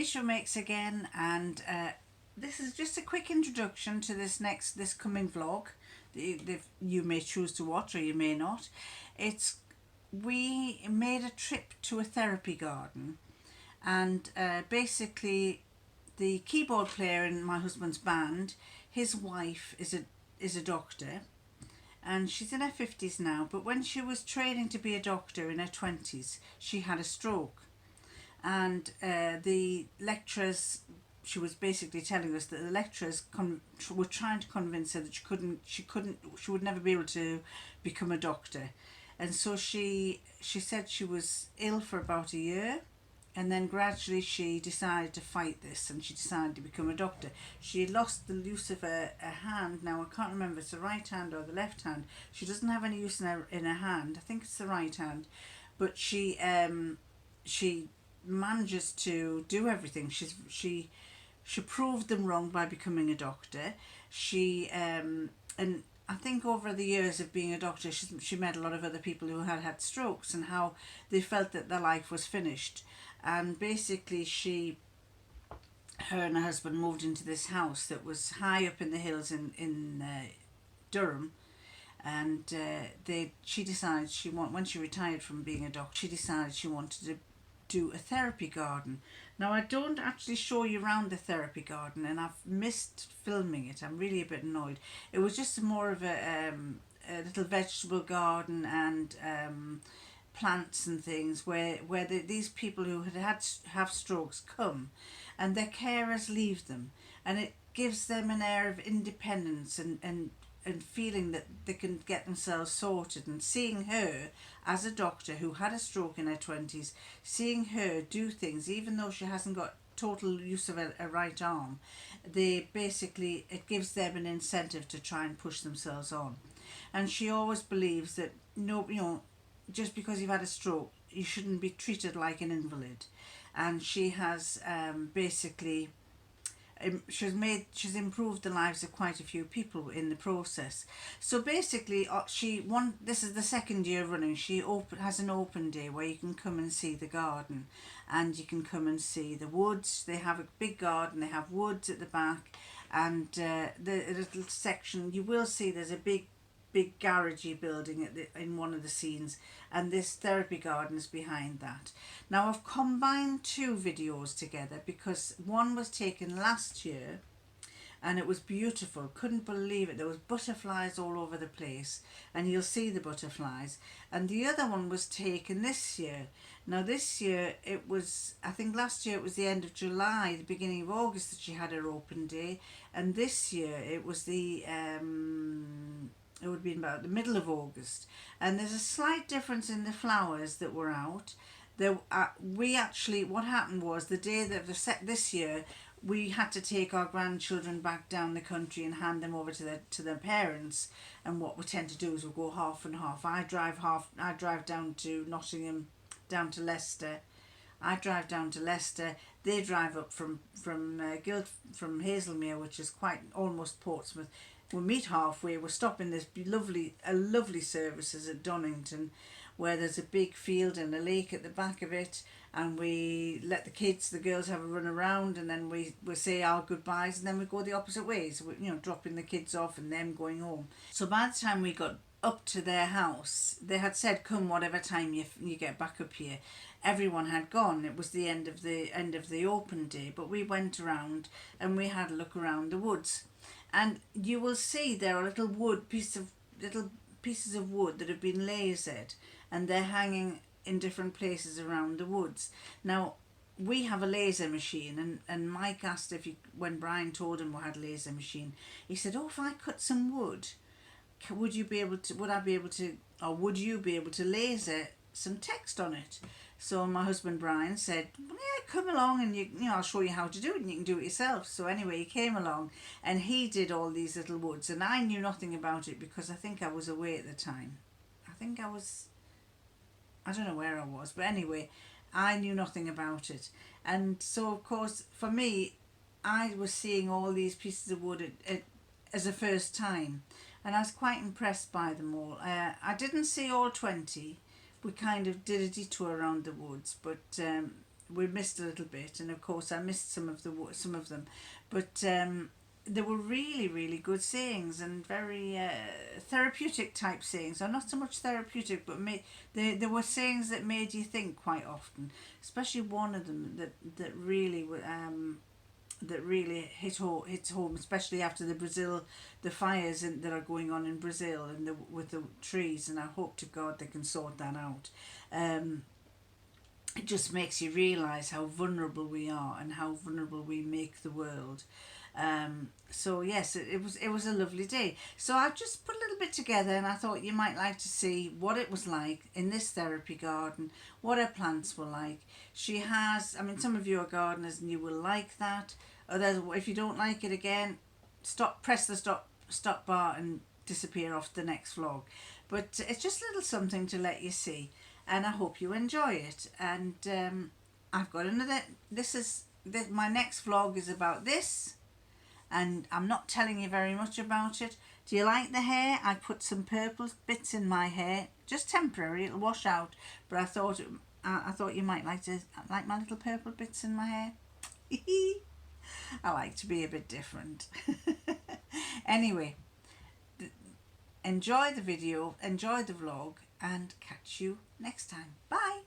Misha Makes again, and this is just a quick introduction to this coming vlog. You may choose to watch or you may not. We made a trip to a therapy garden, and basically the keyboard player in my husband's band, his wife is a doctor, and she's in her 50s now, but when she was training to be a doctor in her 20s, she had a stroke. And the lecturers, she was basically telling us that the lecturers were trying to convince her that she would never be able to become a doctor. And so she said she was ill for about a year, and then gradually she decided to fight this, and she decided to become a doctor. She had lost the use of her hand. Now I can't remember if it's the right hand or the left hand. She doesn't have any use in her hand. I think it's the right hand, but she manages to do everything. She proved them wrong by becoming a doctor. And I think over the years of being a doctor, she met a lot of other people who had strokes and how they felt that their life was finished. And basically her and her husband moved into this house that was high up in the hills in Durham. And she decided when she retired from being a doctor, she decided she wanted to do a therapy garden. Now I don't actually show you around the therapy garden, and I've missed filming it. I'm really a bit annoyed. It was just more of a little vegetable garden and plants and things where these people who have strokes come, and their carers leave them, and it gives them an air of independence and feeling that they can get themselves sorted. And seeing her as a doctor who had a stroke in her 20s, seeing her do things even though she hasn't got total use of a right arm, it gives them an incentive to try and push themselves on. And she always believes that just because you've had a stroke, you shouldn't be treated like an invalid. And she has she's improved the lives of quite a few people in the process. So basically, this is the second year running. She has an open day where you can come and see the garden, and you can come and see the woods. They have a big garden. They have woods at the back, and the little section you will see. There's a big garagey building in one of the scenes, and this therapy garden is behind that. Now I've combined two videos together because one was taken last year and it was beautiful. Couldn't believe it. There was butterflies all over the place, and you'll see the butterflies. And the other one was taken this year. Now this year I think last year it was the end of July, the beginning of August that she had her open day, and this year it was it would have been about the middle of August. And there's a slight difference in the flowers that were out. What happened was, the day that this year, we had to take our grandchildren back down the country and hand them over to their parents. And what we tend to do is we'll go half and half. I drive down to Nottingham, down to Leicester. I drive down to Leicester. They drive up from Hazelmere, which is quite almost Portsmouth. We meet halfway. We're stopping this lovely services at Donington, where there's a big field and a lake at the back of it, and we let the girls have a run around, and then we say our goodbyes, and then we go the opposite way. So dropping the kids off and them going home. So by the time we got up to their house, they had said, come whatever time you get back up here. Everyone had gone. It was the end of the open day, but we went around and we had a look around the woods. And you will see there are little pieces of wood that have been lasered, and they're hanging in different places around the woods. Now, we have a laser machine, and Mike asked when Brian told him we had a laser machine, he said, if I cut some wood, would you be able to laser some text on it? So my husband Brian said, well, yeah, come along and I'll show you how to do it and you can do it yourself. So anyway, he came along and he did all these little woods, and I knew nothing about it because I think I was away at the time. I don't know where I was, but anyway, I knew nothing about it. And so of course for me, I was seeing all these pieces of wood as a first time, and I was quite impressed by them all. I didn't see all 20. We kind of did a detour around the woods, but we missed a little bit, and of course I missed some of them, but they were really, really good sayings, and very therapeutic type sayings, or not so much therapeutic, but they were sayings that made you think quite often. Especially one of them that really hit home, especially after the fires that are going on in Brazil, and with the trees, and I hope to God they can sort that out. It just makes you realise how vulnerable we are and how vulnerable we make the world. So yes, it was a lovely day. So I just put a little bit together, and I thought you might like to see what it was like in this therapy garden, what her plants were like. She has, I mean, some of you are gardeners and you will like that. Others, if you don't like it, again, press the stop bar and disappear off the next vlog. But it's just a little something to let you see, and I hope you enjoy it. And I've got another, my next vlog is about this, and I'm not telling you very much about it. Do you like the hair? I put some purple bits in my hair, just temporary, it'll wash out, but I thought you might like my little purple bits in my hair. I like to be a bit different. Anyway, enjoy the video, enjoy the vlog, and catch you next time. Bye.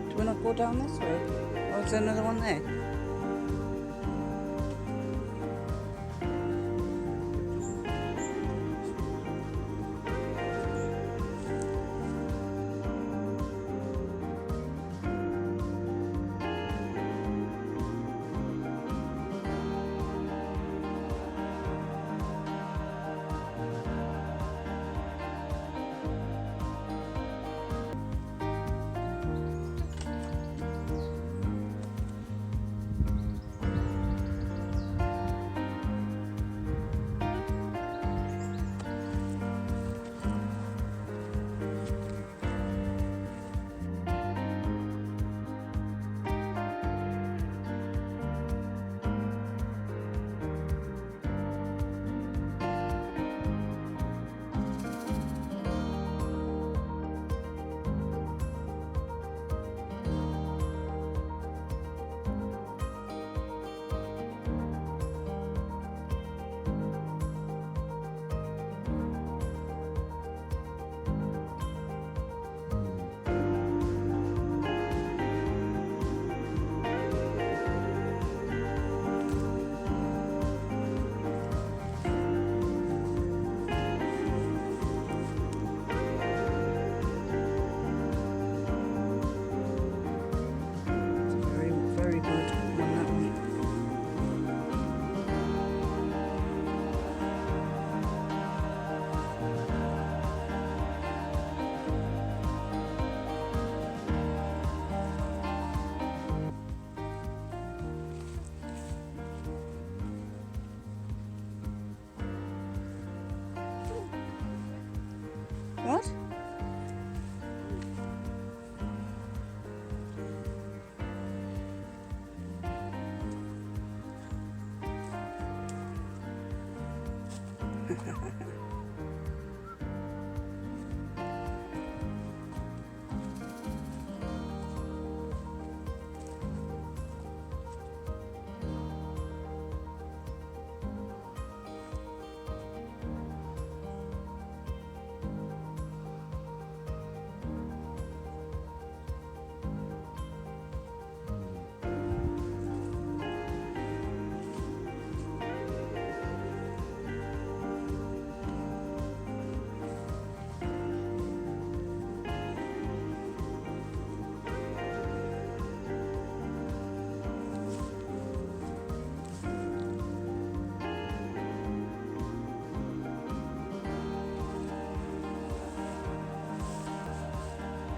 Do we not go down this way? Or is there another one there?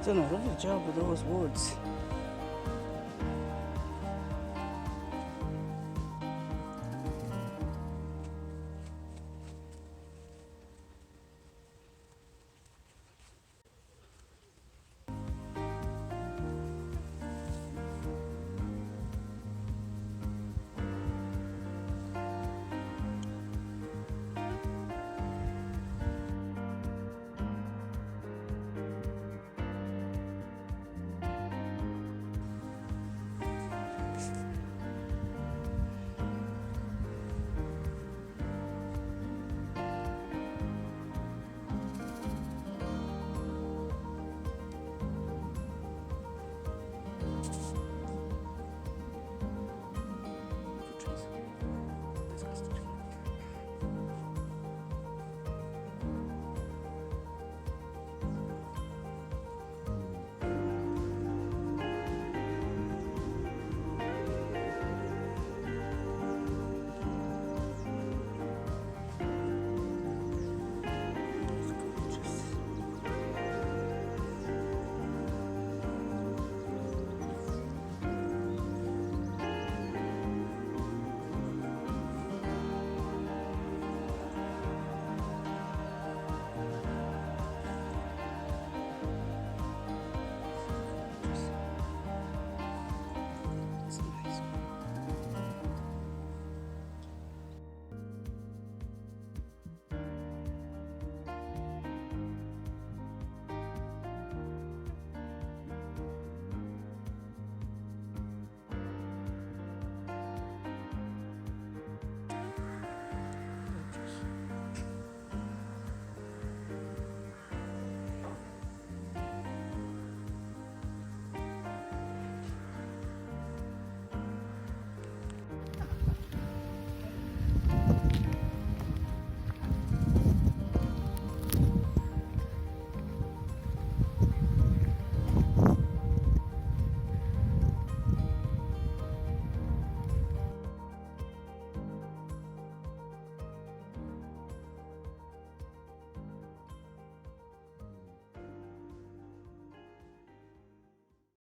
Done a lovely job with those woods.